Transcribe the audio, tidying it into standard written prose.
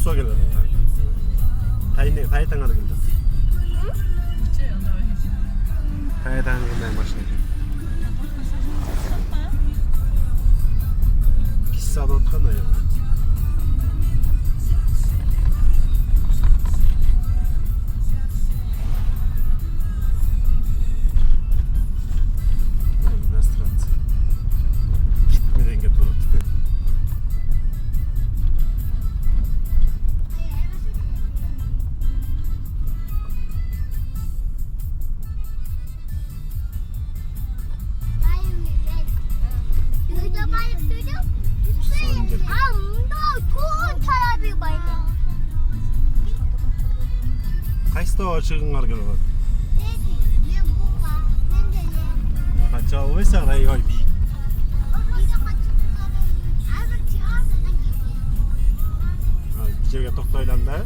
Su gelir. Taytanga da geldi. Taytanga da başına. Kissa da otkana ya. Kaysta çıkınlar geliyor. Kaça oysa ray oy bi. Gecege toktaylan da